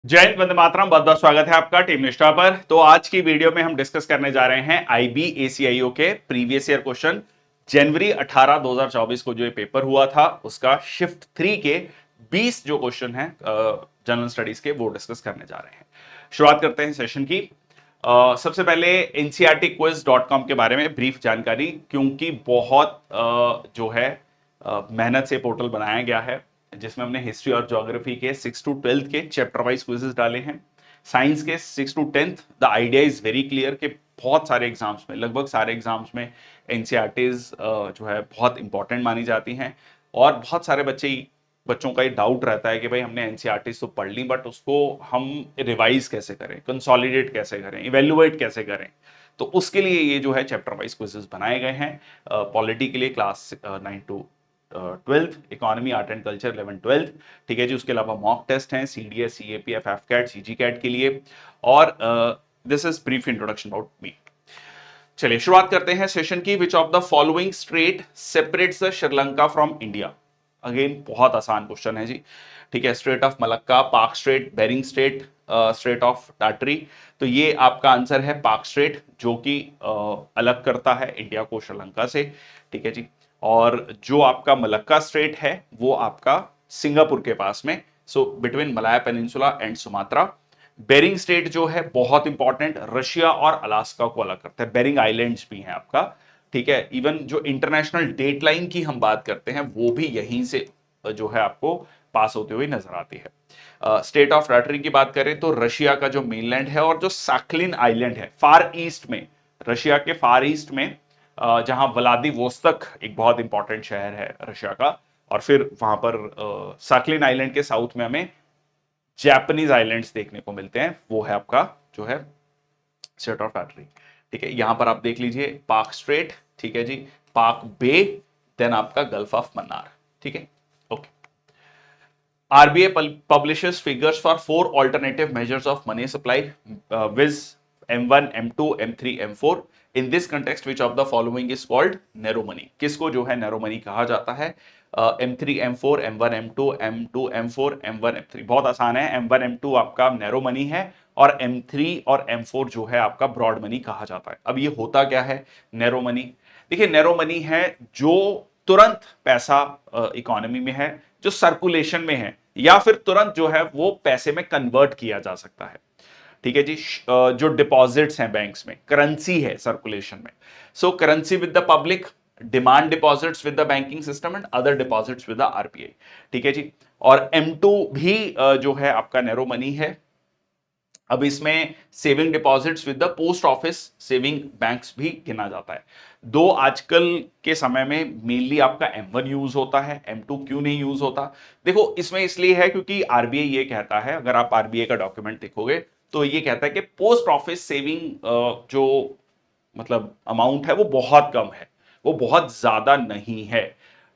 जय हिंद, वंदे मातरम। बहुत बहुत स्वागत है आपका टीम निष्ठा पर। तो आज की वीडियो में हम डिस्कस करने जा रहे हैं IBACIO के प्रीवियस ईयर क्वेश्चन। जनवरी 18 2024 को जो ये पेपर हुआ था उसका शिफ्ट 3 के 20 जो क्वेश्चन है जनरल स्टडीज के, वो डिस्कस करने जा रहे हैं। शुरुआत करते हैं सेशन की। सबसे पहले ncrtquiz.com के बारे में ब्रीफ जानकारी, क्योंकि बहुत जो है मेहनत से पोर्टल बनाया गया है जिसमें हमने हिस्ट्री और ज्योग्राफी के 6 टू 12th के चैप्टर वाइज क्विजेस डाले हैं। साइंस के 6 to 10th the idea is very clear कि बहुत सारे एग्जाम्स में, लगभग सारे एग्जाम्स में एनसीईआरटीज जो है बहुत इंपॉर्टेंट मानी जाती हैं। और बहुत सारे बच्चों का ये डाउट रहता है कि भाई हमने एनसीईआरटीज तो पढ़ ली, बट उसको हम रिवाइज कैसे करें, कंसोलिडेट कैसे करें, इवेल्युएट कैसे करें। तो उसके लिए ये जो है चैप्टर वाइज क्विजेस बनाए गए हैं। पॉलिटी के लिए class 9 to 12th, economy, art and culture 11 12th। ठीक है जी। उसके अलावा मॉक टेस्ट हैं CDS, CAPF, FCAT, CGCAT के लिए। और this is brief introduction about me. चलिए शुरुआत करते हैं सेशन की। Which of the following strait separates the Sri Lanka from India. Again बहुत आसान क्वेश्चन है जी। ठीक है, strait of Malacca, Palk strait, Bering strait, strait of Tartary. तो ये आपका आंसर है पाक स्ट्रेट, जो कि अलग करता है इंडिया को श्रीलंका से। ठीक है जी। और जो आपका मलक्का स्ट्रेट है वो आपका सिंगापुर के पास में, so between Malaya peninsula and Sumatra. Bering strait जो है बहुत इंपॉर्टेंट, रशिया और अलास्का को अलग करता है। बेरिंग आइलैंड्स भी हैं आपका। ठीक है, इवन जो इंटरनेशनल डेट लाइन की हम बात करते हैं वो भी यहीं से जो है आपको पास होते हुए नजर आती है। स्टेट ऑफ टाटरी की बात करें तो रशिया का जो मेनलैंड है और जो साखलिन आइलैंड है फार ईस्ट में, रशिया के फार ईस्ट में, जहां व्लादिवोस्तक एक बहुत इंपॉर्टेंट शहर है रशिया का। और फिर वहां पर साखलिन आइलैंड के साउथ में हमें जैपनीज आइलैंड्स देखने को मिलते हैं, वो है आपका जो है स्टेट ऑफ टाटरी। ठीक है, यहां पर आप देख लीजिए पाक स्ट्रेट, ठीक है जी, पाक बे, देन आपका गल्फ ऑफ मन्नार। ठीक है, okay. RBI publishes figures for 4 alternative measures of money supply, viz. M1, M2, M3, M4. In this context, which of the following is called narrow money? किसको जो है narrow money कहा जाता है? M3, M4, M1, M2, M2, M4, M1, M3। बहुत आसान है। M1, M2 आपका narrow money है और M3 और M4 जो है आपका ब्रॉड मनी कहा जाता है। अब ये होता क्या है नैरो मनी? देखिए, नैरो मनी है जो तुरंत पैसा इकोनॉमी में है, जो सर्कुलेशन में है, या फिर तुरंत जो है वो पैसे में कन्वर्ट किया जा सकता है। ठीक है जी। जो डिपॉजिट्स हैं बैंक्स में, करेंसी है सर्कुलेशन में। सो currency with the public, demand deposits with the banking system and other deposits with the RBI। ठीक है जी। और M2 भी जो है आपका नैरो मनी है। अब इसमें saving deposits with the post office saving banks भी गिना जाता है। दो आजकल के समय में मेनली आपका M1 यूज होता है, M2 क्यों नहीं यूज होता? देखो, इसमें इसलिए है क्योंकि RBI ये कहता है, अगर आप RBI का डॉक्यूमेंट देखोगे तो ये कहता है कि पोस्ट ऑफिस सेविंग जो मतलब अमाउंट है वो बहुत कम है, वो बहुत ज्यादा नहीं है।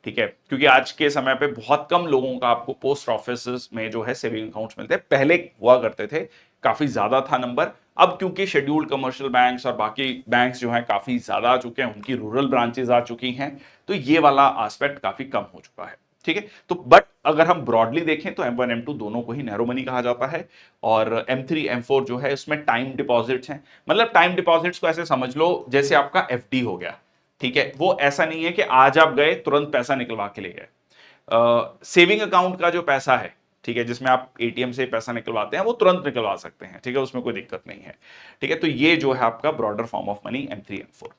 ठीक है, क्योंकि आज के समय पे बहुत कम लोगों का आपको पोस्ट ऑफिस में जो है सेविंग अकाउंट्स मिलते हैं। पहले हुआ करते थे, काफी ज्यादा था नंबर। अब क्योंकि शेड्यूल्ड कमर्शियल बैंक्स और बाकी बैंक्स जो हैं काफी ज्यादा आ चुके हैं, उनकी रूरल ब्रांचेस आ चुकी हैं, तो ये वाला एस्पेक्ट काफी कम हो चुका है। ठीक है, तो बट अगर हम ब्रॉडली देखें तो M1 M2 दोनों को ही नैरो मनी कहा जाता है। और M3 M4 जो है उसमें टाइम डिपॉजिट्स हैं। मतलब टाइम डिपॉजिट्स को ऐसे समझ लो जैसे आपका FD हो गया। ठीक है, वो ऐसा नहीं है कि आज आप गए तुरंत पैसा निकलवा के ले गए। सेविंग अकाउंट का जो पैसा है, ठीक है, जिसमें आप ATM से पैसा निकलवाते हैं, वो तुरंत निकलवा सकते हैं। ठीक है, उसमें कोई दिक्कत नहीं है। ठीक है, तो ये जो है आपका broader form of money M3 M4।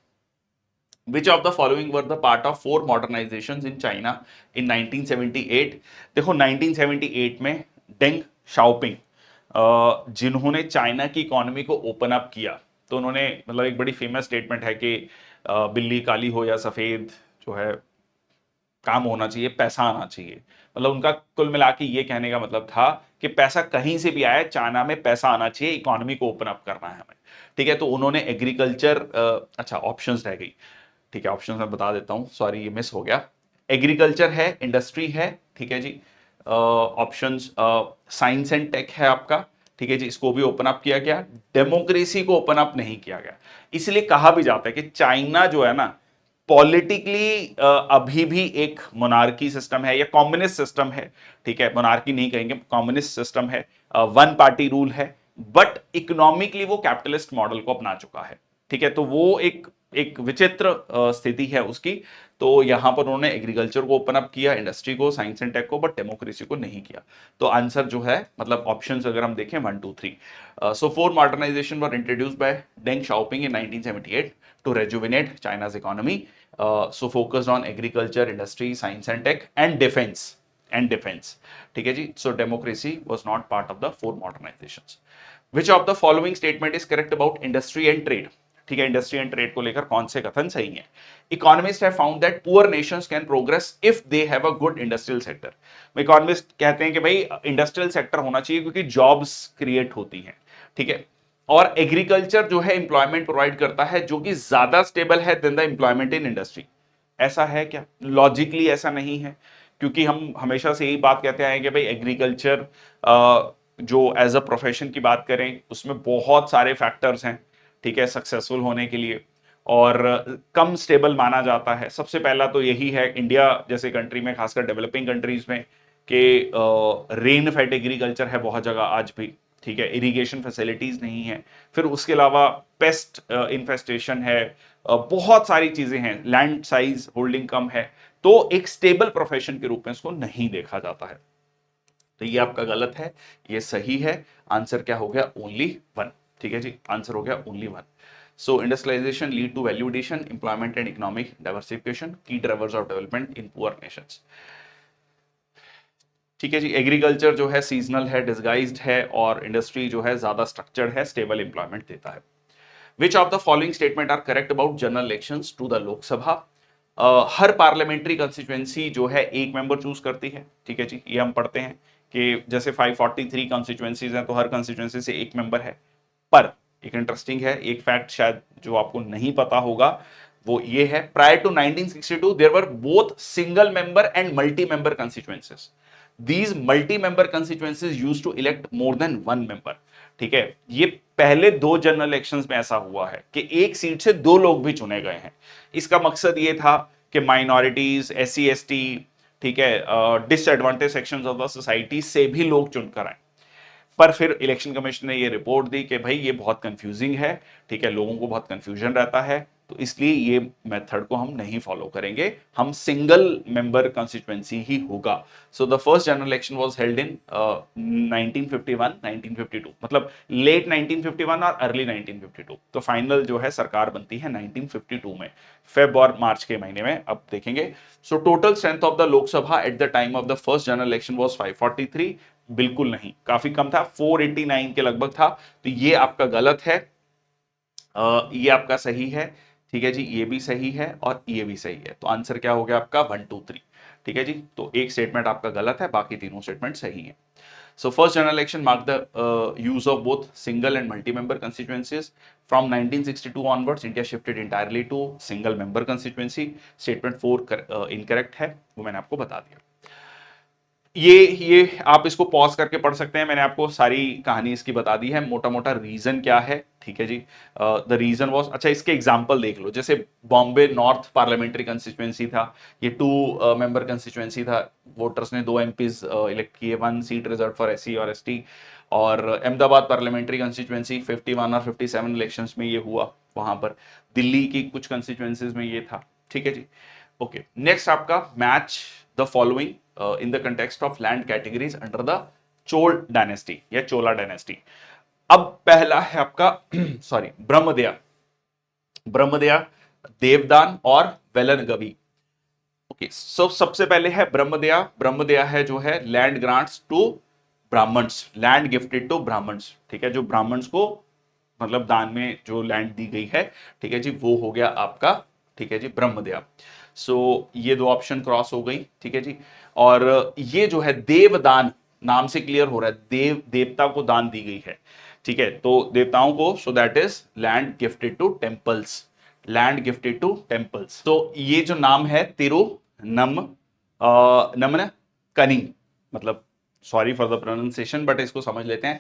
Which of the following were the part of 4 modernizations in China in 1978? देखो, 1978 में डेंग शाओपिंग जिन्होंने चाइना की इकोनॉमी को ओपन अप किया, तो उन्होंने मतलब एक बड़ी फेमस स्टेटमेंट है कि बिल्ली काली हो या सफेद, जो है काम होना चाहिए, पैसा आना चाहिए। मतलब उनका कुल मिला के ये कहने का मतलब था कि पैसा कहीं से भी आए, चाइना में पैसा आना चाहिए, इकोनॉमी को ओपन अप करना है हमें। ठीक है, तो उन्होंने एग्रीकल्चर, अच्छा ऑप्शंस रह गई। ठीक है, ऑप्शंस मैं बता देता हूं, सॉरी ये मिस हो गया। एग्रीकल्चर है, इंडस्ट्री है, ठीक है जी। ऑप्शंस साइंस एंड टेक है आपका। ठीक है जी, इसको भी ओपन अप किया गया। डेमोक्रेसी को ओपन अप नहीं किया गया। इसलिए कहा भी जाता है कि चाइना जो है ना, पॉलिटिकली अभी भी एक मोनार्की सिस्टम है या कम्युनिस्ट सिस्टम है। ठीक है, मोनार्की नहीं कहेंगे, कम्युनिस्ट सिस्टम है। वन पार्टी रूल है, बट इकोनॉमिकली वो कैपिटलिस्ट मॉडल को अपना चुका है। ठीक है, तो वो एक एक विचित्र स्थिति है उसकी। तो यहां पर उन्होंने एग्रीकल्चर को ओपन अप किया, इंडस्ट्री को, साइंस एंड टेक को, बट डेमोक्रेसी को नहीं किया। तो आंसर जो है, मतलब ऑप्शंस अगर हम देखें 1 2 3, so 4 modernisation were introduced by Deng Xiaoping in 1978 to rejuvenate China's economy, so focused on agriculture, industry, science and tech and defence. ठीक है जी, so democracy was not part of the 4 modernisations. Which of the following statement is correct about industry and trade? ठीक है, industry and trade को लेकर कौन से कथन सही है? Economist have found that poor Nations can progress if they have a good industrial sector. Economist कहते हैं कि भाई इंडस्ट्रियल सेक्टर होना चाहिए क्योंकि जॉब्स क्रिएट होती हैं। ठीक है, और एग्रीकल्चर जो है एम्प्लॉयमेंट प्रोवाइड करता है जो कि ज्यादा स्टेबल है than the employment in industry. ऐसा है क्या? लॉजिकली ऐसा नहीं है, क्योंकि हम हमेशा से यही बात कहते आए कि भाई एग्रीकल्चर जो एज अ प्रोफेशन की बात करें उसमें बहुत सारे फैक्टर्स हैं। ठीक है, सक्सेसफुल होने के लिए, और कम स्टेबल माना जाता है। सबसे पहला तो यही है इंडिया जैसे कंट्री में, खासकर डेवलपिंग कंट्रीज में, कि रेन फेड एग्रीकल्चर है बहुत जगह आज भी। ठीक है, इरिगेशन फैसिलिटीज नहीं है। फिर उसके अलावा पेस्ट इन्फेस्टेशन है, बहुत सारी चीजें हैं, लैंड साइज होल्डिंग कम है। तो एक स्टेबल प्रोफेशन के रूप में इसको नहीं देखा जाता है। तो ये आपका गलत है, ये सही है। आंसर क्या हो गया? ओनली 1। ठीक है जी, आंसर हो गया only 1। So industrialisation lead to value addition, employment and economic diversification, key drivers of development in poor nations. ठीक है जी, एग्रीकल्चर जो है सीजनल है, डिस्गाइज्ड है, और इंडस्ट्री जो है ज्यादा स्ट्रक्चर्ड है, स्टेबल एम्प्लॉयमेंट देता है। Which of the following statement are correct about general elections to the Lok Sabha? हर पार्लियामेंट्री कंस्टिट्यूएंसी जो है एक मेंबर चूज करती है। ठीक है जी, ये हम पढ़ते हैं कि जैसे 543 कॉन्स्टिट्यूएंसीज हैं तो हर कॉन्स्टिट्यूएंसी से एक मेंबर है। पर एक इंटरेस्टिंग है, एक फैक्ट शायद जो आपको नहीं पता होगा, वो ये है, prior to 1962 there were both single member and multi member constituencies. These multi member constituencies used to elect more than 1 member. ठीक है, ये पहले 2 जनरल इलेक्शंस में ऐसा हुआ है कि एक सीट से 2 लोग भी चुने गए हैं। इसका मकसद ये था कि माइनॉरिटीज, SC ST, ठीक है, disadvantage sections of the society से भी लोग चुनकर आए। पर फिर इलेक्शन कमीशन ने ये रिपोर्ट दी कि भाई ये बहुत कंफ्यूजिंग है। ठीक है, लोगों को बहुत कंफ्यूजन रहता है, तो इसलिए ये मेथड को हम नहीं फॉलो करेंगे, हम सिंगल मेंबर कॉन्स्टिट्यूएंसी ही होगा। So the first general election was held in 1951 1952, मतलब लेट 1951 और अर्ली 1952। तो फाइनल जो है सरकार बनती है 1952 में, फेब और मार्च के महीने में। अब देखेंगे, so total strength of the Lok Sabha at the time of the first general election was 543। बिल्कुल नहीं, काफी कम था, 489 के लगभग था। तो ये आपका गलत है, ये आपका सही है। ठीक है जी, ये भी सही है और ये भी सही है। तो आंसर क्या हो गया आपका? 1 2 3। ठीक है जी, तो एक स्टेटमेंट आपका गलत है, बाकी तीनों स्टेटमेंट सही है। So first general election marked the use of both single and multi-member constituencies. From 1962 onwards, India shifted entirely to single-member constituency. Statement 4 incorrect है, वो मैंने आपको बता दिया। ये आप इसको पॉज करके पढ़ सकते हैं, मैंने आपको सारी कहानी इसकी बता दी है, मोटा मोटा रीजन क्या है। ठीक है जी, द रीजन वाज, अच्छा इसके एग्जांपल देख लो, जैसे बॉम्बे नॉर्थ पार्लियामेंट्री कंस्टिट्यूएंसी था, ये 2 मेंबर कंस्टिट्यूएंसी था, वोटर्स ने 2 MPs इलेक्ट किए, 1 सीट रिजर्व फॉर SC और ST। और अहमदाबाद पार्लियामेंट्री कंस्टिट्यूएंसी 51 और 57 इलेक्शंस में ये हुआ, वहां पर दिल्ली की कुछ कंस्टिट्यूएंसीज में ये था। ठीक है जी, ओके। नेक्स्ट आपका match the following in the context of land categories under the Chola dynasty या चोला डायनेस्टी। अब पहला है आपका सॉरी ब्रह्मदया, देवदान और वेलनगवी। ओके, सो सबसे पहले है ब्रह्मदया है जो है land grants to Brahmins, land gifted to Brahmins. ठीक है, जो ब्राह्मण्स को मतलब दान में जो लैंड दी गई है, ठीक है जी, वो हो गया आपका, ठीक है जी, ब्रह्मदया। सो ये 2 ऑप्शन क्रॉस हो गई। ठीक है जी, और ये जो है देवदान, नाम से क्लियर हो रहा है, देवता को दान दी गई है। ठीक है, तो देवताओं को, so that is land gifted to temples, land gifted to temples. तो ये जो नाम है नमन कनी, मतलब sorry for the pronunciation, but इसको समझ लेते हैं।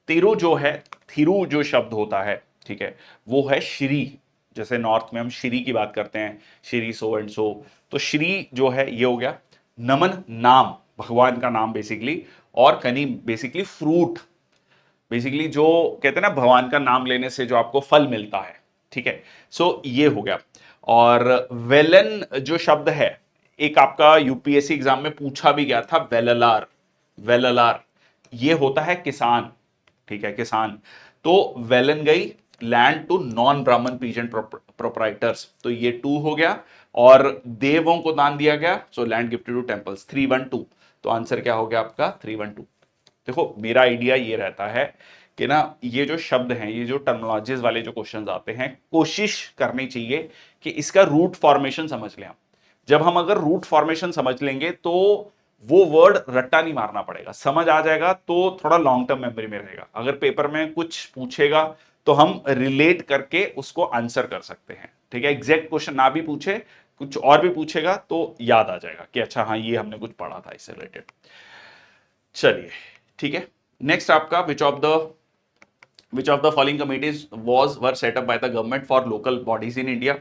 तिरु जो है, थिरु जो शब्द होता है, ठीक है, वो है श्री। जैसे नॉर्थ में हम श्री की बात करते हैं, श्री सो एंड सो, तो श्री जो है ये हो गया। नमन नाम, भगवान का नाम बेसिकली, और कनी बेसिकली फ्रूट, बेसिकली जो कहते हैं ना भगवान का नाम लेने से जो आपको फल मिलता है, ठीक है। सो ये हो गया। और वेलन जो शब्द है, एक आपका यूपीएससी एग्जाम में पूछा भी गया था, वेललार, वेललार, ये होता है किसान, ठीक है, किसान। तो वेलन गई लैंड टू नॉन ब्राह्मण पीजेंट प्रोपराइटर्स, तो ये 2 हो गया। और देवों को दान दिया गया, so land gifted to temples, 312। तो आंसर क्या हो गया आपका 312। देखो मेरा आइडिया ये रहता है कि ना ये जो शब्द हैं, ये जो टर्मिनोलॉजीज वाले जो क्वेश्चंस आते हैं, कोशिश करनी चाहिए कि इसका रूट फॉर्मेशन समझ लें हम। जब हम अगर रूट फॉर्मेशन समझ लेंगे तो वो वर्ड रट्टा नहीं मारना पड़ेगा, समझ आ जाएगा, तो थोड़ा लॉन्ग टर्म मेमोरी में रहेगा। अगर पेपर में कुछ पूछेगा तो हम रिलेट करके उसको आंसर कर सकते हैं, ठीक है। एग्जैक्ट क्वेश्चन ना भी पूछे, कुछ और भी पूछेगा तो याद आ जाएगा कि अच्छा हाँ ये हमने कुछ पढ़ा था इससे रिलेटेड। चलिए ठीक है। नेक्स्ट आपका विच of the following committees was were set up by the government for local bodies in India,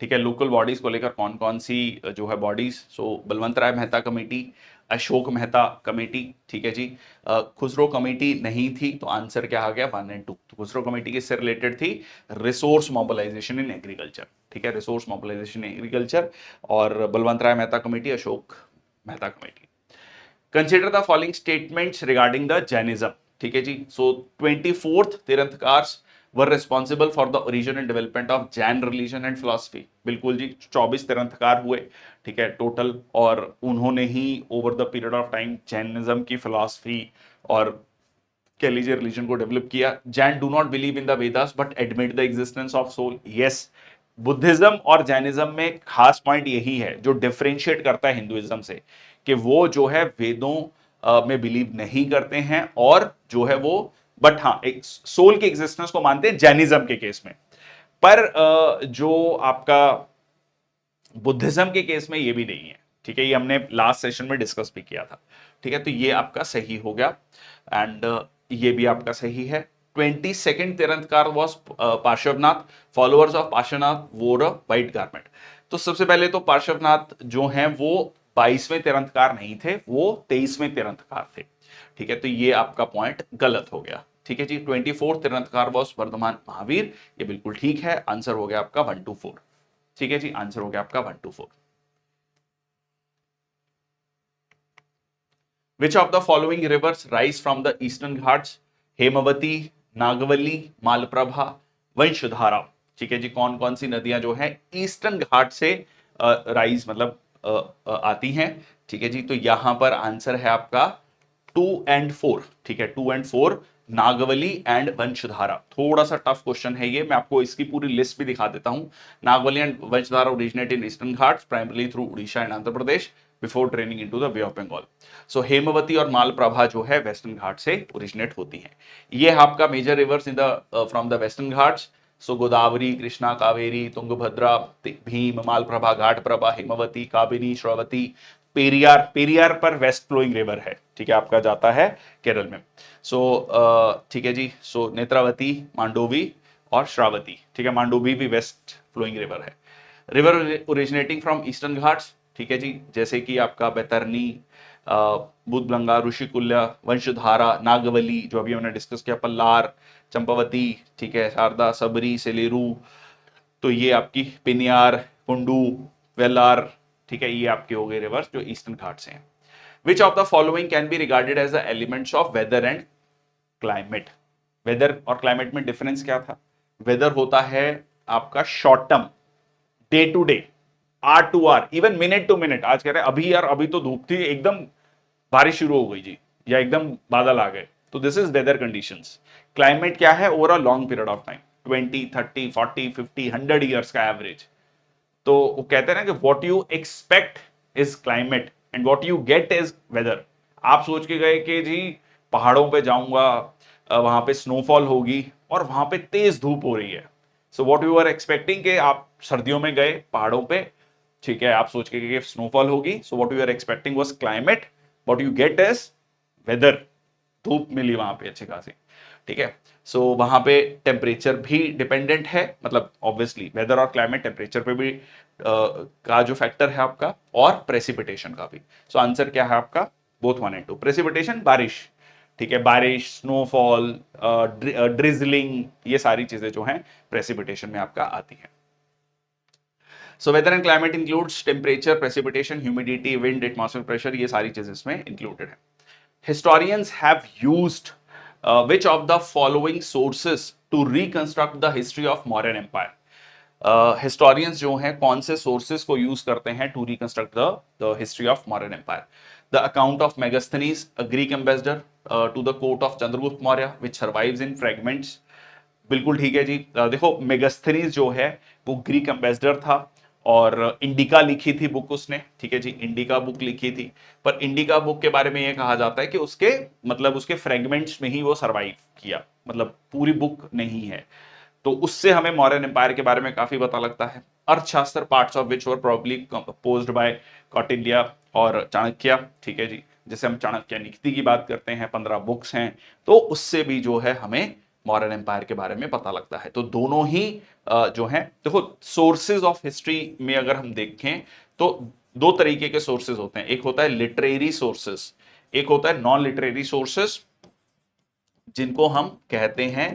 ठीक है। लोकल बॉडीज को लेकर कौन कौन सी जो है बॉडीज, सो बलवंत राय मेहता कमेटी, अशोक मेहता कमेटी, ठीक है जी। खुसरो कमेटी नहीं थी, तो आंसर क्या आ गया 1 और 2। तो खुसरो कमेटी किससे रिलेटेड थी, रिसोर्स मोबिलाइजेशन इन एग्रीकल्चर, ठीक है, रिसोर्स मोबिलाइजेशन इन एग्रीकल्चर। और Balwant Rai Mehta committee, Ashok Mehta committee. Consider the following statements regarding the Jainism, ठीक है जी। So 24th tirthankars were responsible for the origin and development of Jain religion and philosophy, बिल्कुल जी। 24 तीर्थंकर हुए, ठीक है, टोटल, और उन्होंने ही over the period of time Jainism की फिलॉसफी और कह लीजिए रिलीजन को डेवलप किया। Jain do not believe in the Vedas but admit the existence of soul, yes. Buddhism और जैनिज्म में खास पॉइंट यही है जो डिफरेंशिएट करता है हिंदुइज्म से, कि वो जो है वेदों में बिलीव नहीं करते हैं, और जो है वो, बट हाँ एक सोल के एग्जिस्टेंस को मानते हैं जैनिज्म के केस में। पर जो आपका बुद्धिज्म के केस में ये भी नहीं है, ठीक है। ये हमने लास्ट सेशन में डिस्कस भी किया था, ठीक है। तो ये आपका सही हो गया, एंड ये भी आपका सही है। 22nd तीर्थंकर was Parshvanath, followers of Parshvanath वोर अ व्हाइट गारमेंट। तो सबसे पहले तो पार्श्वनाथ जो हैं वो 22वें तीर्थंकर नहीं थे, वो 23वें तीर्थंकर थे, ठीक है। तो ये आपका पॉइंट गलत हो गया, ठीक है जी। 24th तीर्थंकर वॉज वर्धमान महावीर, ये बिल्कुल ठीक है। आंसर हो गया आपका 124, ठीक है जी। आंसर हो गया आपका 124। Which of the following rivers rise from the eastern Ghats, Hemavati, Nagavali, Malaprabha, Vamsadhara, ठीक है जी। कौन कौन सी नदियां जो है ईस्टर्न घाट से राइज मतलब आती हैं, ठीक है जी। तो यहां पर आंसर है आपका 2 और 4, ठीक है, 2 और 4, नागवली एंड वंशधारा। थोड़ा सा टफ क्वेश्चन है ये, मैं आपको इसकी पूरी लिस्ट भी दिखा देता हूं। Nagavali and Vamsadhara originate in eastern Ghats primarily through Orissa and Andhra Pradesh before draining into the bay of Bengal. So Hemavati और मालप्रभा जो है वेस्टर्न घाट से ओरिजिनेट होती हैं। ये आपका major rivers in the from the western Ghats, so Godavari, Krishna, Kaveri, Tungabhadra, Bhima, Malaprabha, Ghataprabha, Hemavati, Kabini, Sharavati, Periyar. Periyar पर वेस्ट फ्लोइंग रिवर है, ठीक है, आपका जाता है केरल में। सो ठीक है जी। सो नेत्रावती, मांडोवी और श्रावती, ठीक है। मांडोवी भी वेस्ट फ्लोइंग रिवर है। River originating from eastern Ghats, ठीक है जी, जैसे कि आपका बैतरनी, बुधगंगा, ऋषिकुल्या, वंशधारा, नागवली जो अभी हमने डिस्कस किया, पल्लार, चंपावती, ठीक है, शारदा, सबरी, सेलेरू। तो ये आपकी पिनियार, पुंडू, वेलार, ठीक है, ये आपके हो गए रिवर्स जो ईस्टर्न घाट से हैं। Which of the following can be regarded as the elements of weather and climate. Weather और क्लाइमेट में डिफरेंस क्या था, वेदर होता है आपका short term, day to day, hour to hour, even minute to minute. आज कह रहे हैं अभी यार अभी तो धूप थी, एकदम बारिश शुरू हो गई जी, या एकदम बादल आ गए, तो this is whether conditions. Climate क्या है, over a long period of time, 20, 30, 40, 50, 100 years का एवरेज। तो वो कहते हैं ना कि what you expect is climate and what you get is weather. आप सोच के गए कि जी पहाड़ों पे जाऊंगा, वहां पे स्नोफॉल होगी, और वहां पे तेज धूप हो रही है। So what you are expecting कि आप सर्दियों में गए पहाड़ों पे, ठीक है, आप सोच के गए स्नोफॉल होगी, so what you are expecting was climate, what you get is weather, धूप मिली वहां पे अच्छी खासी, ठीक है। सो वहां पे टेम्परेचर भी डिपेंडेंट है, मतलब ऑब्वियसली वेदर और क्लाइमेट टेम्परेचर पे भी का जो फैक्टर है आपका, और प्रेसिपिटेशन का भी। सो आंसर क्या है आपका, बोथ 1 और 2। प्रेसिपिटेशन बारिश, ठीक है, बारिश, स्नोफॉल, ड्रिजलिंग, ये सारी चीजें जो हैं प्रेसिपिटेशन में आपका आती हैं। So whether and climate includes temperature, precipitation, humidity, wind, atmosphere pressure, ये सारी चीजें इसमें इंक्लूडेड है। Historians have used which of the following sources to reconstruct the history of Mauryan Empire? Historians जो हैं कौन से सोर्सेस को यूज करते हैं to reconstruct the history of Mauryan empire? The account of Megasthenes, a Greek ambassador to the court of Chandragupta Maurya which survives in fragments. बिल्कुल ठीक है जी। देखो मेगास्थनीज जो है वो ग्रीक एम्बेसडर था और इंडिका लिखी थी बुक उसने, ठीक है जी, इंडिका बुक लिखी थी। पर इंडिका बुक के बारे में ये कहा जाता है कि उसके मतलब उसके फ्रेगमेंट्स में ही वो सरवाइव किया, मतलब पूरी बुक नहीं है। तो उससे हमें मौर्यन एम्पायर के बारे में काफी पता लगता है। अर्थशास्त्र, parts of which were probably composed bye Kautilya और चाणक्य, ठीक है जी, जैसे हम चाणक्य नीति की बात करते हैं, 15 बुक्स हैं, तो उससे भी जो है हमें मौर्यन एम्पायर के बारे में पता लगता है। तो दोनों ही जो है, देखो सोर्सेज ऑफ हिस्ट्री में अगर हम देखें तो दो तरीके के सोर्सेज होते हैं, एक होता है लिटरेरी सोर्सेज, एक होता है नॉन लिटरेरी सोर्सेज, जिनको हम कहते हैं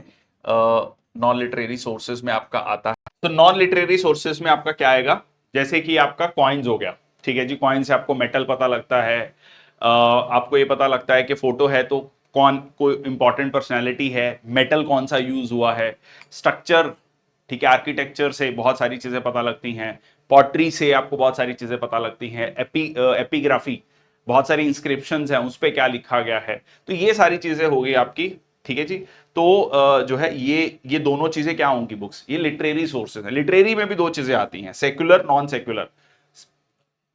नॉन लिटरेरी सोर्सेज में आपका आता है। तो नॉन लिटरेरी सोर्सेज में आपका क्या आएगा, जैसे कि आपका कॉइन्स हो गया, ठीक है जी, कॉइन से आपको मेटल पता लगता है, आपको ये पता लगता है कि फोटो है तो कौन कोई इंपॉर्टेंट पर्सनैलिटी है, मेटल कौन सा यूज हुआ है, स्ट्रक्चर, ठीक है, आर्किटेक्चर से बहुत सारी चीजें पता लगती हैं, पॉटरी से आपको बहुत सारी चीजें पता लगती हैं, एपिग्राफी, बहुत सारी इंस्क्रिप्शंस हैं उस पर क्या लिखा गया है, तो ये सारी चीजें हो गई आपकी, ठीक है जी। तो जो है ये दोनों चीजें क्या होंगी बुक्स, ये लिटरेरी सोर्सेज हैं। लिटरेरी में भी दो चीजें आती हैं, सेक्युलर, नॉन सेक्युलर,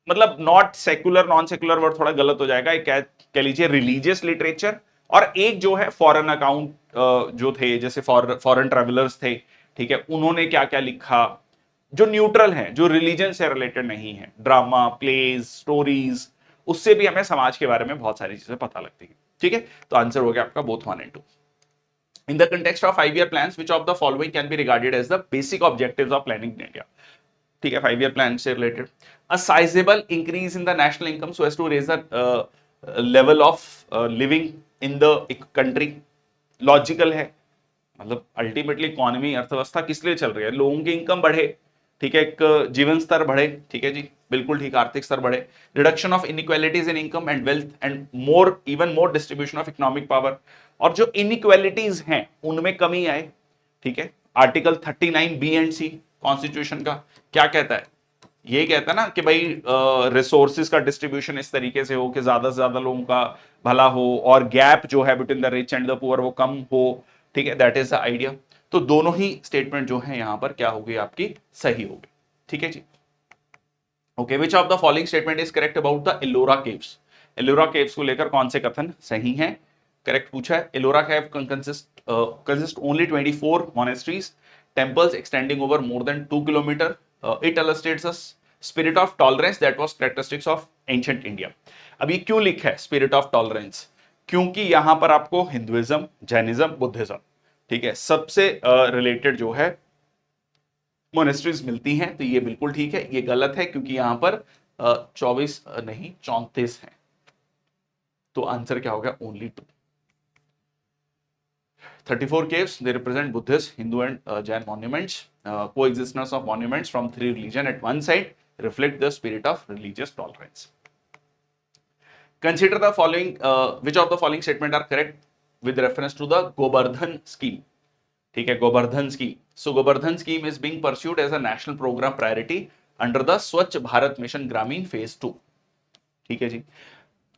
मतलब not secular, non secular word थोड़ा गलत हो जाएगा, कह लीजिए रिलीजियस लिटरेचर, और एक जो है फॉरेन अकाउंट जो थे, जैसे फॉरेन ट्रेवलर्स थे, ठीक है, उन्होंने क्या क्या लिखा, जो न्यूट्रल है, जो रिलीजन से रिलेटेड नहीं है, ड्रामा, प्लेज, स्टोरीज, उससे भी हमें समाज के बारे में बहुत सारी चीजें पता लगती है, ठीक है। तो आंसर हो गया आपका both 1 and 2। In the context of 5-year plans, which of the following can be regarded as the basic objectives of planning in India? ठीक है, 5-year plan से related, a sizeable increase in the national income so as to raise the level of living in the country. Logical है, मतलब ultimately economy, अर्थव्यवस्था किस लिए चल रही है, लोगों की इनकम बढ़े, ठीक है, एक जीवन स्तर बढ़े, ठीक है जी, बिल्कुल ठीक, आर्थिक स्तर बढ़े, reduction of inequalities in income and wealth and more, even more distribution of economic power, और जो इनइक्वालिटीज हैं उनमें कमी आए, ठीक है। Article 39 B and C constitution का क्या कहता है, ये कहता है ना कि भाई रिसोर्सेज का डिस्ट्रीब्यूशन इस तरीके से हो कि ज्यादा से ज्यादा लोगों का भला हो और गैप जो है between the rich and the poor वो कम हो, ठीक है, दैट इज द आइडिया। तो दोनों ही स्टेटमेंट जो है यहां पर क्या होगी आपकी, सही होगी, ठीक है जी। Okay, which of the following statement is correct about the Ellora caves? Ellora caves को लेकर कौन से कथन सही हैं? करेक्ट पूछा है। एलोरा केव consist only 24 monasteries, temples extending over more than 2 kilometer. It illustrates a spirit of tolerance that was characteristics of ancient India. अब ये क्यों लिखा है स्पिरिट ऑफ टॉलरेंस? क्योंकि यहां पर आपको हिंदुइज्म, जैनिज्म, बुद्धिज्म, ठीक है, सबसे रिलेटेड जो है मोनेस्ट्रीज मिलती हैं। तो ये बिल्कुल ठीक है, ये गलत है क्योंकि यहां पर 24 नहीं 34 हैं। तो आंसर क्या होगा, only 2। 34 caves, they represent Buddhist, Hindu and Jain monuments. Coexistence of monuments from 3 religions at one side reflect the spirit of religious tolerance. Consider the following, which of the following statement are correct with reference to the Gobardhan scheme. ठीक है, Gobardhan scheme. So Gobardhan scheme is being pursued as a national programme priority under the Swachh Bharat mission ग्रामीण phase 2, ठीक है जी।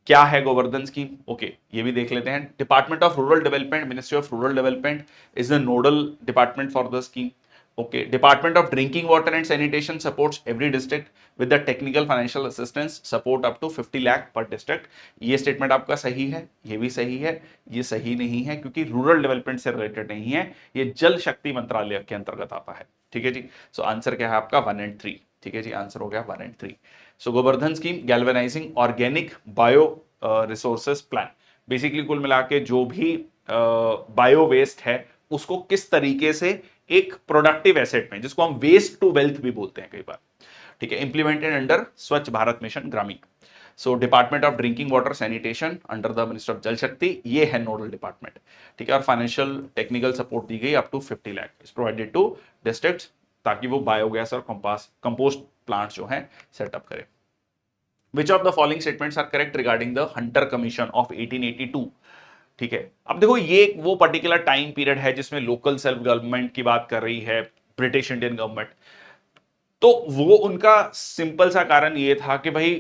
क्या है Gobardhan scheme? Okay, ये भी देख लेते हैं। Department of rural development, ministry of rural development is the nodal department for the scheme. Okay, department of drinking water and sanitation supports every district with the technical financial assistance support up to 50 lakh per district. ये statement आपका सही है, ये भी सही है, ये सही नहीं है क्योंकि रूरल डेवलपमेंट से रिलेटेड नहीं है, ये जल शक्ति मंत्रालय के अंतर्गत आता है, ठीक है जी। सो आंसर क्या है आपका 1 and 3, ठीक है जी, आंसर हो गया 1 and 3। So Gobardhan scheme galvanising organic bio resources plan, basically कुल मिला के जो भी बायो वेस्ट है उसको किस तरीके से एक प्रोडक्टिव एसेट में, जिसको हम वेस्ट टू वेल्थ भी बोलते हैं कई बार, ठीक है, इंप्लीमेंटेड अंडर स्वच्छ Bharat mission Grameen. So department of drinking water sanitation under the minister of Jal Shakti, ये है नोडल डिपार्टमेंट, ठीक है। और फाइनेंशियल टेक्निकल सपोर्ट दी गई up to 50 lakh is provided to districts, ताकि वो बायोगैस और कंपोस्ट प्लांट जो है सेटअप करें। Which of the following statements are correct regarding the Hunter commission of 1882, ठीक है। अब देखो ये वो पर्टिकुलर टाइम पीरियड है जिसमें लोकल सेल्फ गवर्नमेंट की बात कर रही है ब्रिटिश इंडियन गवर्नमेंट। तो वो उनका सिंपल सा कारण ये था कि भाई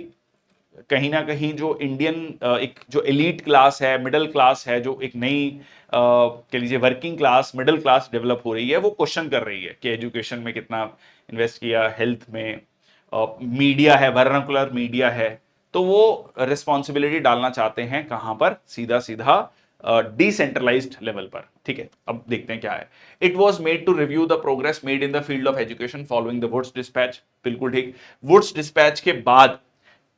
कहीं ना कहीं जो इंडियन एक जो एलीट क्लास है, मिडिल क्लास है, जो एक नई कह लीजिए working class, middle class develop हो रही है, वो क्वेश्चन कर रही है कि एजुकेशन में कितना इन्वेस्ट किया, हेल्थ में, मीडिया है, वर्नाकुलर मीडिया है, तो वो रिस्पॉन्सिबिलिटी डालना चाहते हैं कहां पर, सीधा सीधा डिसेंट्रलाइज्ड लेवल पर, ठीक है। अब देखते हैं क्या है। It was made to review the progress made in the field of education following the Wood's dispatch, बिल्कुल ठीक। वुड्स डिस्पैच के बाद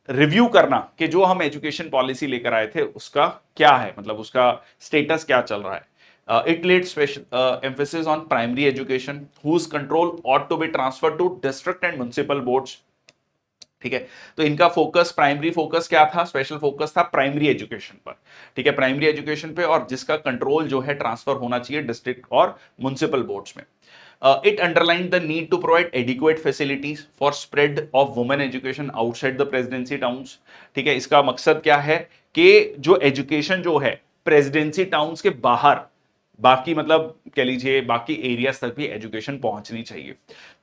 रिव्यू करना कि जो हम एजुकेशन पॉलिसी लेकर आए थे उसका क्या है, मतलब उसका स्टेटस क्या चल रहा है। It laid special emphasis on primary education whose control ought to be transfer to district and municipal boards, ठीक है। तो इनका फोकस, प्राइमरी फोकस क्या था, स्पेशल फोकस था प्राइमरी एजुकेशन पर, ठीक है, प्राइमरी एजुकेशन पे, और जिसका कंट्रोल जो है ट्रांसफर होना चाहिए डिस्ट्रिक्ट और म्युनिसिपल बोर्ड्स में। It underlined the need to provide adequate facilities for spread of women education outside the presidency towns, ठीक है। इसका मकसद क्या है कि जो एजुकेशन जो है प्रेसिडेंसी टाउन्स के बाहर, बाकी मतलब कह लीजिए बाकी एरियाज तक भी एजुकेशन पहुंचनी चाहिए।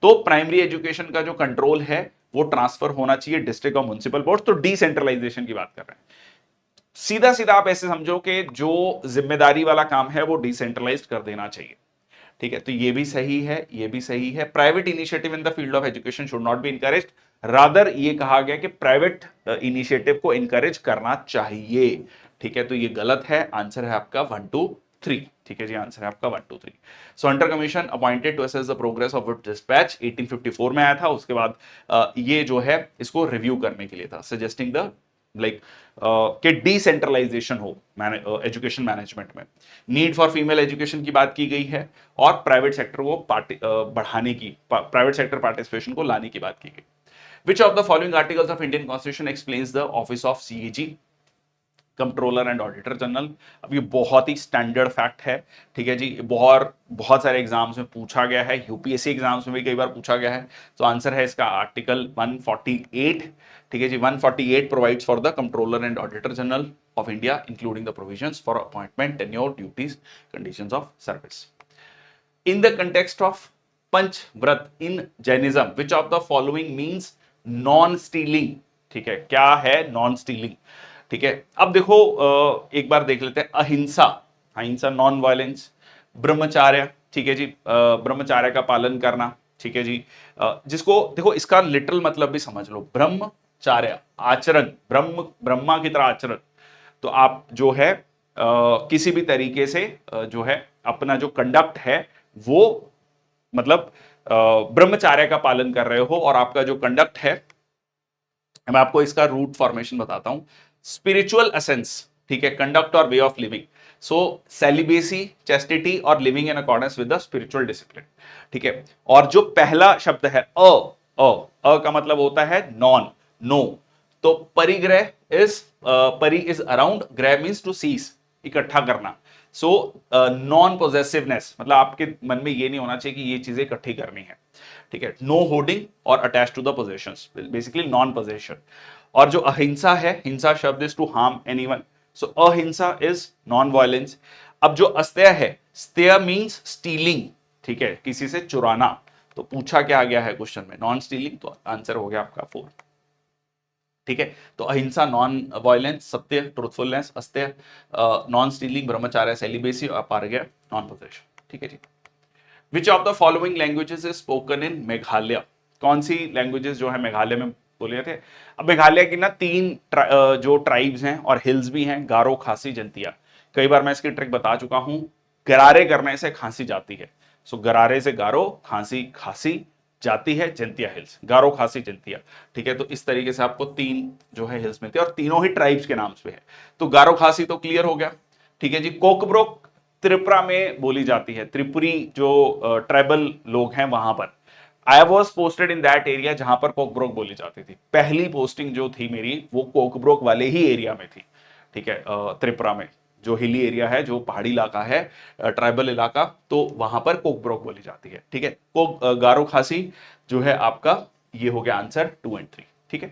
तो प्राइमरी एजुकेशन का जो कंट्रोल है वो ट्रांसफर होना चाहिए डिस्ट्रिक्ट और म्युनिसिपल बोर्ड, तो डिसेंट्रलाइजेशन की बात कर रहे हैं। सीधा सीधा आप ऐसे समझो कि जो जिम्मेदारी वाला काम है वो डिसेंट्रलाइज कर देना चाहिए, ठीक है। तो ये भी सही है, ये भी सही है। Private initiative in the field of education should not be encouraged, rather ये कहा गया कि प्राइवेट इनिशिएटिव को इनकरेज करना चाहिए, ठीक है। तो ये गलत है, आंसर है आपका 1 2 3, ठीक है जी, आंसर है आपका 1 2 3। So Hunter commission appointed to assess the progress of Wood's despatch 1854 में आया था। उसके बाद ये जो है इसको रिव्यू करने के लिए था, सजेस्टिंग द लाइक कि डिसेंट्रलाइजेशन हो एजुकेशन मैनेजमेंट में। नीड फॉर फीमेल एजुकेशन की बात की गई है, और प्राइवेट सेक्टर को बढ़ाने की, प्राइवेट सेक्टर पार्टिसिपेशन को लाने की बात की गई। विच of the following articles of Indian constitution explains the office of CAG, controller and auditor general. अब ये बहुत ही स्टैंडर्ड फैक्ट है, ठीक है जी, बहुत सारे एग्जाम्स में पूछा गया है, यूपीएससी एग्जाम्स में भी कई बार पूछा गया है। तो आंसर है इसका आर्टिकल 148, ठीक है जी। 148 provides for the controller and auditor general of India including the provisions for appointment, tenure, duties, conditions of service. In the context of panchavrat in Jainism which of the following means non stealing, ठीक है, क्या है non stealing, ठीक है। अब देखो एक बार देख लेते हैं। अहिंसा, अहिंसा नॉन वायलेंस। ब्रह्मचार्य, ठीक है जी, ब्रह्मचार्य का पालन करना, ठीक है जी। जिसको देखो इसका लिटरल मतलब भी समझ लो, ब्रह्मचार्य आचरण, ब्रह्मा की तरह आचरण। तो आप जो है किसी भी तरीके से जो है अपना जो कंडक्ट है वो मतलब ब्रह्मचार्य का पालन कर रहे हो, और आपका जो कंडक्ट है, मैं आपको इसका रूट फॉर्मेशन बताता हूं। स्पिरिचुअल एसेंस, ठीक है, कंडक्ट और way of living. So celibacy, chastity और living in accordance with the spiritual discipline, ठीक है। और जो पहला शब्द है अ का मतलब होता है नॉन, नो। तो परिग्रह इज, परि इज अराउंड, ग्रह मीन्स टू सीज, इकट्ठा करना। सो नॉन पोजेसिवनेस, मतलब आपके मन में ये नहीं होना चाहिए कि ये चीजें इकट्ठी करनी है, ठीक है। No hoarding or attach to the possessions, basically non possession. और जो अहिंसा है, हिंसा शब्द is to harm anyone, so ahimsa is non violence. अब जो अस्तेय है, स्तेय मींस स्टीलिंग, ठीक है, किसी से चुराना। तो पूछा क्या गया है क्वेश्चन में, नॉन स्टीलिंग, तो आंसर हो गया आपका 4, ठीक है। तो ahimsa non violence, satya truthfulness, asteya non stealing, brahmacharya celibacy, और अपारगय नॉन पोजेशन, ठीक है जी। Which of the following languages is spoken in Meghalaya, कौन सी लैंग्वेजेस जो है मेघालय में बोले थे। अब मेघालय की ना 3 जो ट्राइब्स हैं और हिल्स भी हैं, गारो, खासी, जंतिया। कई बार मैं इसकी ट्रिक बता चुका हूं, गरारे करने से खांसी जाती है। सो गरारे से गारो, खांसी खासी जाती है, जंतिया हिल्स, गारो, खासी, जंतिया, ठीक है। तो इस तरीके से आपको 3 जो है हिल्स मिलती है, और तीनों ही ट्राइब्स के नाम पे है। तो गारो खासी तो क्लियर हो गया, ठीक है जी। कोकब्रोक त्रिपुरा में बोली जाती है, त्रिपुरी जो ट्राइबल लोग हैं वहां पर, I was posted in that area जहां पर कोकब्रोक बोली जाती थी। पहली पोस्टिंग जो थी मेरी वो कोकब्रोक वाले ही एरिया में थी, ठीक है, त्रिपुरा में, जो हिली एरिया है, जो पहाड़ी इलाका है, ट्राइबल इलाका, तो वहां पर कोकब्रोक बोली जाती है, ठीक है। कोक गारो खासी जो है आपका, ये हो गया आंसर 2 और 3, ठीक है।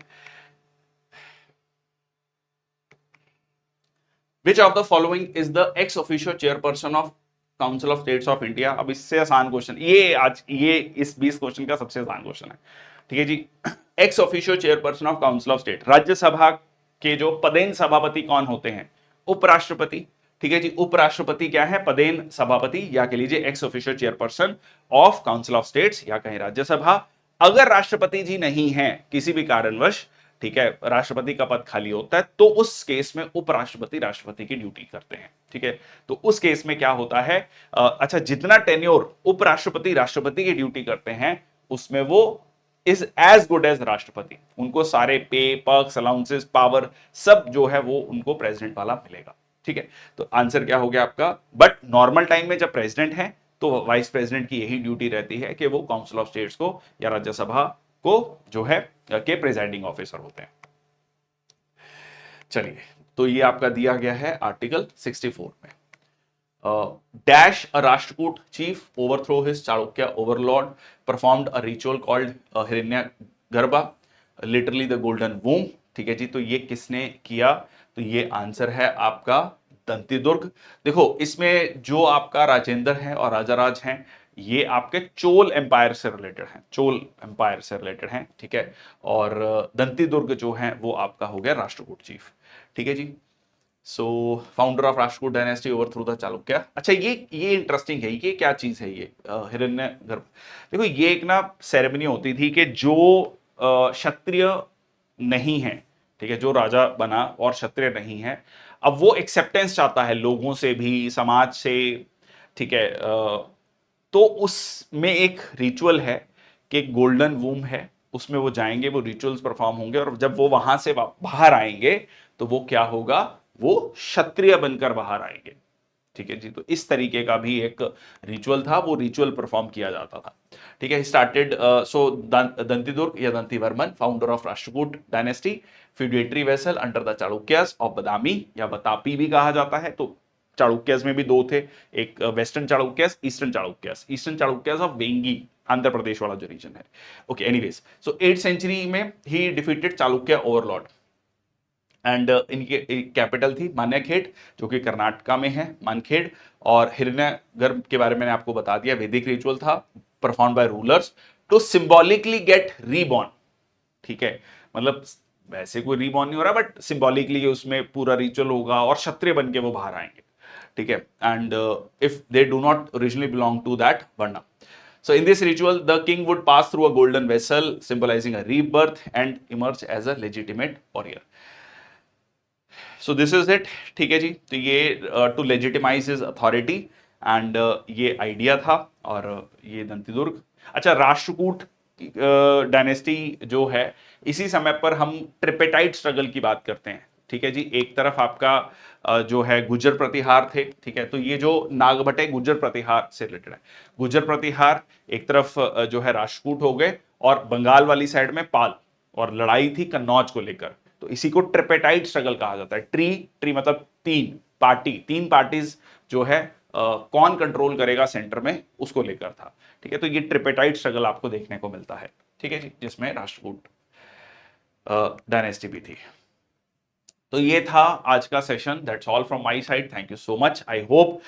Which of the following is the x officio chairperson of council of states of India. अब इससे आसान क्वेश्चन, ये आज ये इस 20 क्वेश्चन का सबसे आसान क्वेश्चन है, ठीक है जी। Ex officio chairperson of council of state, Rajya Sabha के जो पदेन सभापति कौन होते हैं? उपराष्ट्रपति, ठीक है जी। उपराष्ट्रपति क्या है? पदेन सभापति, या कह लीजिए x officio chairperson of council of states, या कहें राज्यसभा। अगर राष्ट्रपति जी नहीं है किसी भी कारणवश, ठीक है, राष्ट्रपति का पद खाली होता है, तो उस केस में उपराष्ट्रपति राष्ट्रपति की ड्यूटी करते हैं, ठीक है। तो उस केस में क्या होता है, अच्छा, जितना टेन्योर उपराष्ट्रपति राष्ट्रपति की ड्यूटी करते हैं उसमें वो इज एज गुड एज राष्ट्रपति, उनको सारे पे, पर्क्स, अलाउंसेस, पावर सब जो है वो उनको प्रेसिडेंट वाला मिलेगा, ठीक है। तो आंसर क्या हो गया आपका? बट नॉर्मल टाइम में जब प्रेसिडेंट है तो वाइस प्रेसिडेंट की यही ड्यूटी रहती है कि वो काउंसिल ऑफ स्टेट्स को या राज्यसभा को जो है के प्रेजाइडिंग ऑफिसर होते हैं। चलिए, तो ये आपका दिया गया है आर्टिकल 64 में। Dash a Rashtrakuta chief overthrow his Chanakya overlord performed a ritual called hiranyagarbha literally the golden womb, ठीक है जी। तो ये किसने किया? तो ये आंसर है आपका दंतीदुर्ग। देखो, इसमें जो आपका राजेंद्र है और राजाराज हैं, ये आपके चोल एम्पायर से रिलेटेड हैं, चोल एम्पायर से रिलेटेड हैं, ठीक है। और दंतीदुर्ग जो है वो आपका हो गया राष्ट्रकूट चीफ, ठीक है जी। So founder of Rashtrakuta dynasty overthrew the Chalukya. अच्छा, ये इंटरेस्टिंग है, ये क्या चीज है ये हिरण्यगर्भ? देखो, ये एक ना सेरेमनी होती थी कि जो क्षत्रिय नहीं है, ठीक है, जो राजा बना और क्षत्रिय नहीं है, अब वो एक्सेप्टेंस चाहता है लोगों से भी, समाज से, ठीक है। तो उसमें एक रिचुअल है कि गोल्डन वूम है, उसमें वो जाएंगे, वो रिचुअल्स परफॉर्म होंगे, और जब वो वहां से बाहर आएंगे तो वो क्या होगा? वो क्षत्रिय बनकर बाहर आएंगे, ठीक है जी। तो इस तरीके का भी एक रिचुअल था, वो रिचुअल परफॉर्म किया जाता था, ठीक है। स्टार्टेड सो दंतीदुर्ग या Dantivarman, founder of Rashtrakuta dynasty, feudatory vassal under the Chalukyas of Badami, या बतापी भी कहा जाता है। तो चालुक्यस में भी दो थे, एक western Chalukyas, eastern Chalukyas. Eastern Chalukyas of Vengi, Andhra Pradesh वाला जो रीजन है। ओके, एनीवेज, सो 8th सेंचुरी में ही डिफीटेड चालुक्य ओवरलॉर्ड, एंड इनकी कैपिटल थी मान्यखेड़, जो कि कर्नाटका में है, मानखेड़। और हिरण्यगर्भ के बारे में मैंने आपको बता दिया, वैदिक रिचुअल था perform by rulers to symbolically get reborn, ठीक है। मतलब वैसे कोई रीबॉर्न नहीं हो रहा, बट सिंबॉलिकली उसमें पूरा रिचुअल होगा और क्षत्रिय बन के वो बाहर आएंगे, ठीक है। And if they do not originally belong to that varna, so in this ritual the king would pass through a golden vessel symbolizing a rebirth and emerge as a legitimate warrior. So this is it, ठीक है जी। तो ये to legitimize his authority, and ये idea था, और ये दंतीदुर्ग। अच्छा, राष्ट्रकूट डायनेस्टी जो है, इसी समय पर हम ट्रिपेटाइट स्ट्रगल की बात करते हैं, ठीक है जी। एक तरफ आपका जो है गुर्जर प्रतिहार थे, ठीक है। तो ये जो नागभटे गुर्जर प्रतिहार से रिलेटेड है, गुर्जर प्रतिहार एक तरफ जो है राष्ट्रकूट हो गए, और बंगाल वाली साइड में पाल, और लड़ाई थी कन्नौज को लेकर। तो इसी को ट्रिपेटाइट स्ट्रगल कहा जाता है। ट्री मतलब तीन पार्टीज जो है कौन कंट्रोल करेगा सेंटर में, उसको लेकर था, ठीक है। तो ये ट्रिपेटाइट स्ट्रगल आपको देखने को मिलता है, ठीक है जी, जिसमें राष्ट्रकूट डायनेस्टी भी थी। तो ये था आज का session. That's all from my side. Thank you so much. I hope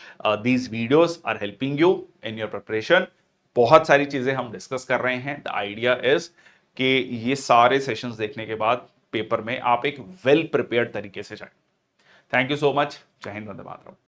these videos are helping you in your preparation. बहुत सारी चीजें हम डिस्कस कर रहे हैं। द आइडिया इज कि ये सारे सेशंस देखने के बाद पेपर में आप एक वेल प्रिपेयर्ड तरीके से जाए। Thank you so much. जय हिंद, वंदे मातरम।